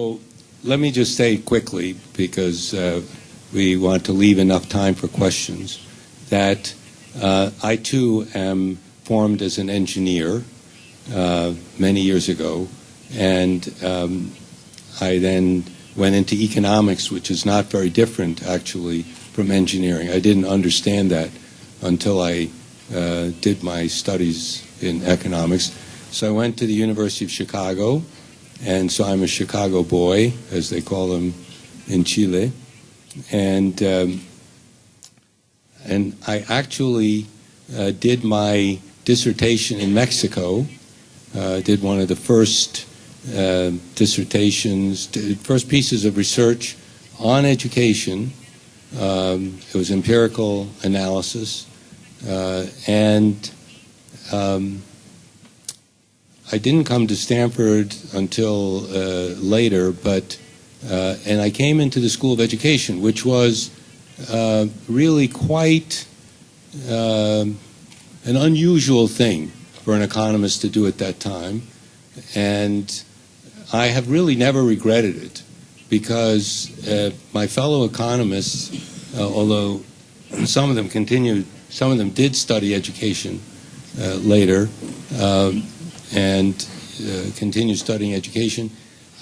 So let me just say quickly, because we want to leave enough time for questions, that I too am formed as an engineer many years ago, and I then went into economics, which is not very different actually from engineering. I didn't understand that until I did my studies in economics. So I went to the University of Chicago, and so I'm a Chicago boy, as they call them in Chile. And I actually did my dissertation in Mexico. Did one of the first dissertations, first pieces of research on education. It was empirical analysis, and I didn't come to Stanford until later, but and I came into the School of Education, which was really quite an unusual thing for an economist to do at that time, and I have really never regretted it, because my fellow economists, although some of them did study education later and continued studying education,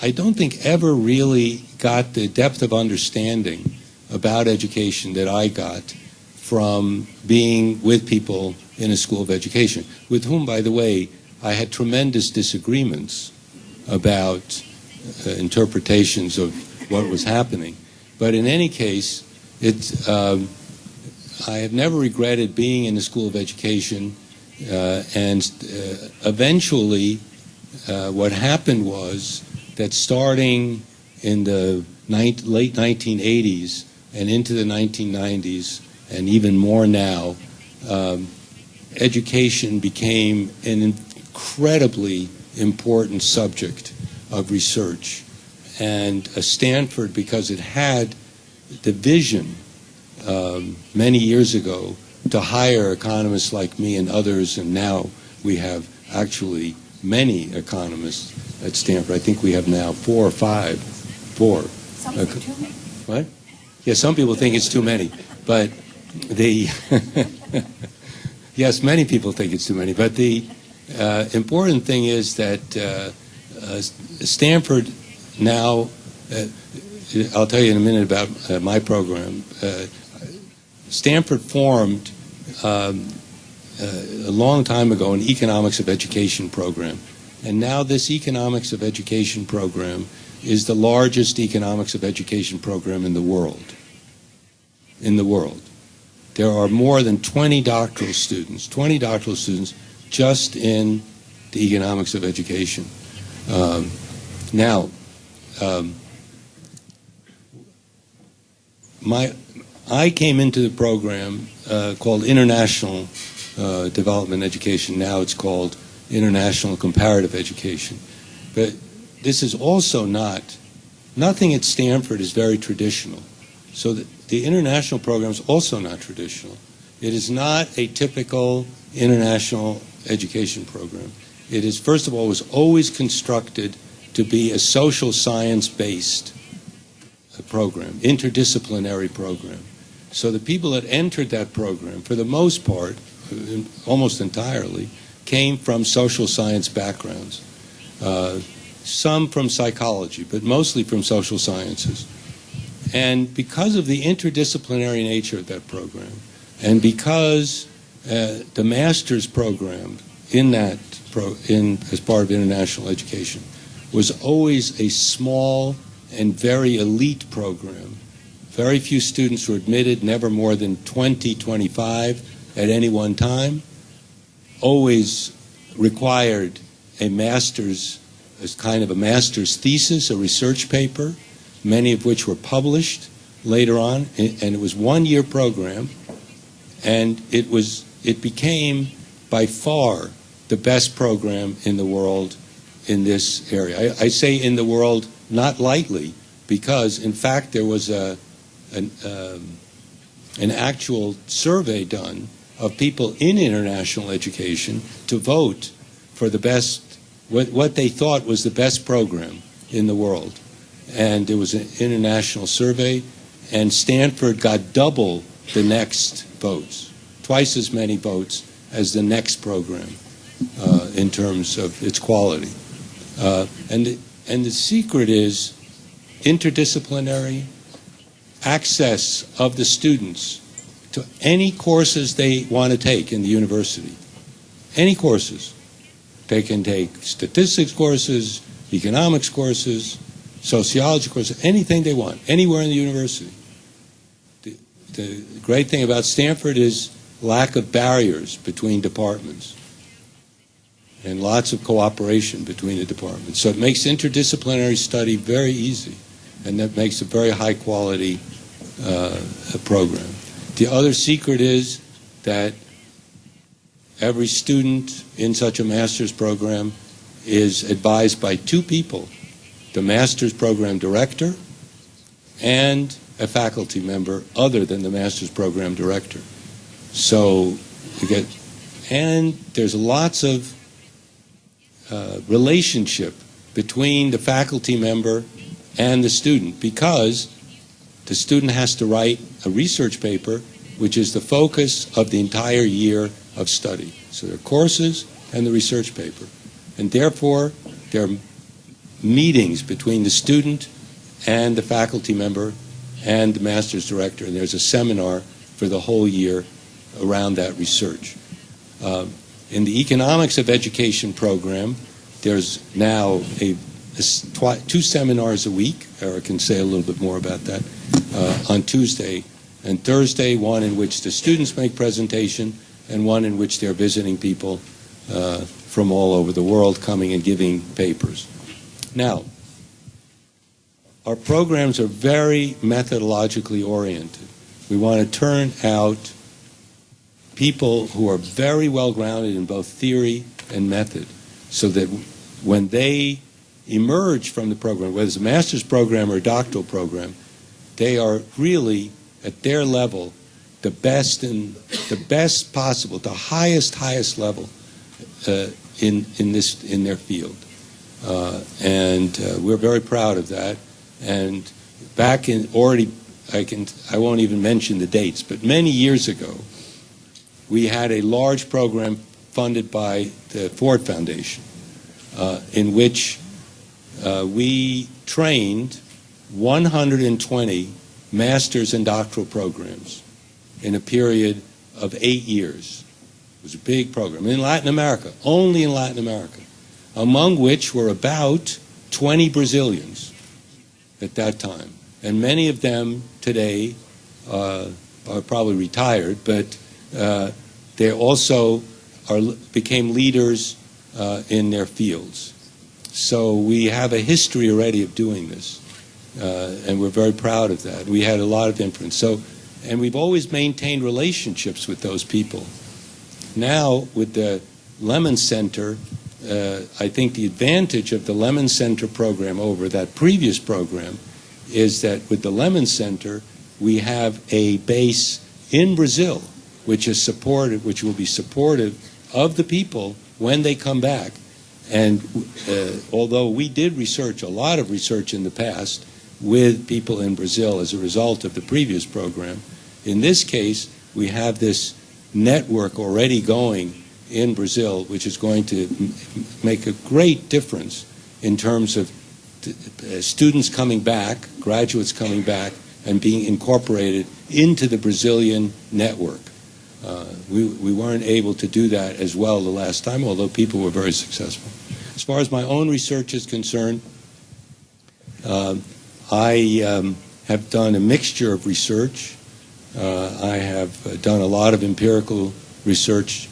I don't think ever really got the depth of understanding about education that I got from being with people in a school of education, with whom, by the way, I had tremendous disagreements about interpretations of what was happening. But in any case, I have never regretted being in the School of Education, and eventually what happened was that starting in the late 1980s and into the 1990s, and even more now, education became an incredibly important subject of research. And Stanford, because it had the vision many years ago to hire economists like me and others, and now we have actually many economists at Stanford. I think we have now 4 or 5. 4. Some say too many. What? Yeah, some people think it's too many, but the yes, many people think it's too many. But the important thing is that Stanford now, I'll tell you in a minute about my program. Stanford formed a long time ago an economics of education program. And now this economics of education program is the largest economics of education program in the world. In the world. There are more than 20 doctoral students just in the economics of education. I came into the program called International Development Education. Now it's called International Comparative Education. But this is also nothing at Stanford is very traditional. So the international program is also not traditional. It is not a typical international education program. It is, first of all, was always constructed to be a social science-based program, interdisciplinary program. So the people that entered that program, for the most part, almost entirely, came from social science backgrounds. Some from psychology, but mostly from social sciences. And because of the interdisciplinary nature of that program, and because the master's program in that as part of international education was always a small and very elite program. Very few students were admitted, never more than 20, 25 at any one time. Always required a master's, as kind of a master's thesis, a research paper, many of which were published later on, and it was 1-year program, and it became by far the best program in the world in this area. I say in the world not lightly, because in fact there was an actual survey done of people in international education to vote for the best, what they thought was the best program in the world. and there was an international survey, and Stanford got double the next votes, twice as many votes as the next program in terms of its quality. And the secret is interdisciplinary access of the students to any courses they want to take in the university. Any courses. They can take statistics courses, economics courses, sociology courses, anything they want, anywhere in the university. The great thing about Stanford is lack of barriers between departments and lots of cooperation between the departments. So it makes interdisciplinary study very easy, and that makes a very high quality program. The other secret is that every student in such a master's program is advised by two people, the master's program director and a faculty member other than the master's program director. So you get, and there's lots of relationship between the faculty member and the student, because the student has to write a research paper which is the focus of the entire year of study. So there are courses and the research paper. And therefore, there are meetings between the student and the faculty member and the master's director, and there's a seminar for the whole year around that research. In the Economics of Education program, there's now two seminars a week. Eric can say a little bit more about that. On Tuesday and Thursday, one in which the students make presentation, and one in which they're visiting people from all over the world coming and giving papers. Now, our programs are very methodologically oriented. We want to turn out people who are very well grounded in both theory and method, so that when they emerge from the program, whether it's a master's program or a doctoral program, they are really at their level the best possible, the highest level in their field, and we're very proud of that. And back in I won't even mention the dates, but many years ago, we had a large program funded by the Ford Foundation, in which we trained 120 master's and doctoral programs in a period of 8 years. It was a big program in Latin America, only in Latin America, among which were about 20 Brazilians at that time. And many of them today are probably retired, but they also became leaders in their fields. So we have a history already of doing this, and we're very proud of that. We had a lot of influence. And we've always maintained relationships with those people. Now, with the Lemann Center, I think the advantage of the Lemann Center program over that previous program is that with the Lemann Center, we have a base in Brazil, which will be supportive of the people when they come back. And although we did a lot of research in the past with people in Brazil as a result of the previous program, in this case, we have this network already going in Brazil, which is going to make a great difference in terms of students coming back, graduates coming back, and being incorporated into the Brazilian network. We weren't able to do that as well the last time, although people were very successful. As far as my own research is concerned, I have done a mixture of research. I have done a lot of empirical research,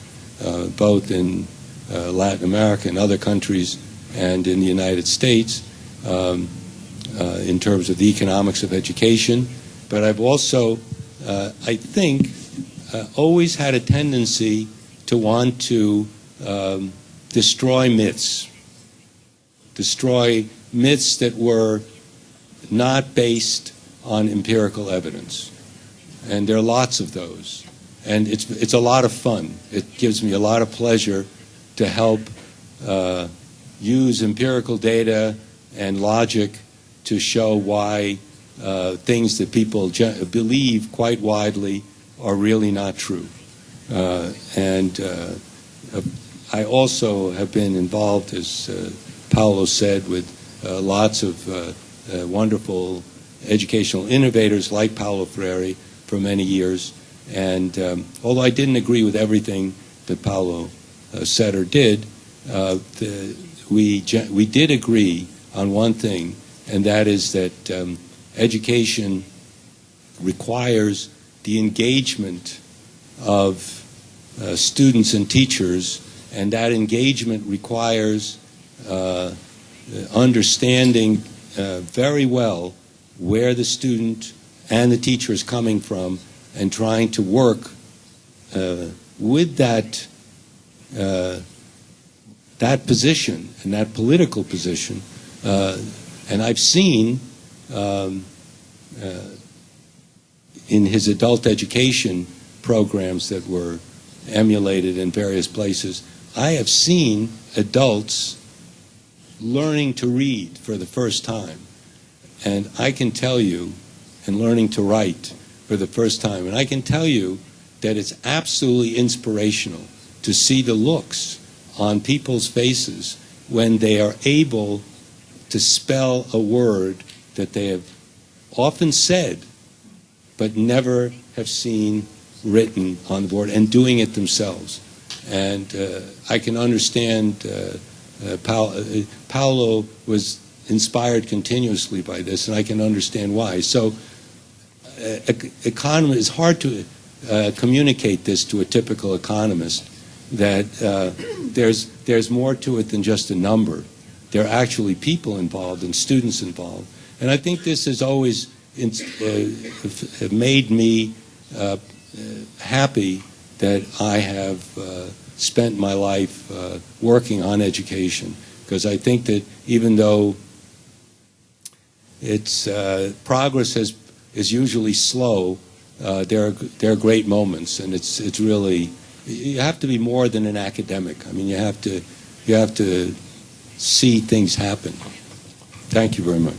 both in Latin America and other countries and in the United States, in terms of the economics of education. But I've also, I think, always had a tendency to want to destroy myths that were not based on empirical evidence. And there are lots of those. And it's a lot of fun. It gives me a lot of pleasure to help use empirical data and logic to show why things that people believe quite widely are really not true. I also have been involved, as Paolo said, with lots of wonderful educational innovators like Paulo Freire for many years. And although I didn't agree with everything that Paulo said or did, we did agree on one thing, and that is that education requires the engagement of students and teachers, and that engagement requires understanding very well where the student and the teacher is coming from, and trying to work with that position and that political position. And I've seen in his adult education programs that were emulated in various places, I have seen adults learning to read for the first time. And I can tell you, and learning to write for the first time, and I can tell you that it's absolutely inspirational to see the looks on people's faces when they are able to spell a word that they have often said but never have seen written on the board, and doing it themselves. And I can understand Paulo was inspired continuously by this, and I can understand why. So it's hard to communicate this to a typical economist, that there's more to it than just a number. There are actually people involved and students involved. And I think this has always made me happy that I have spent my life working on education, because I think that even though its progress is usually slow, there are great moments, and it's really, you have to be more than an academic. I mean, you have to see things happen. Thank you very much.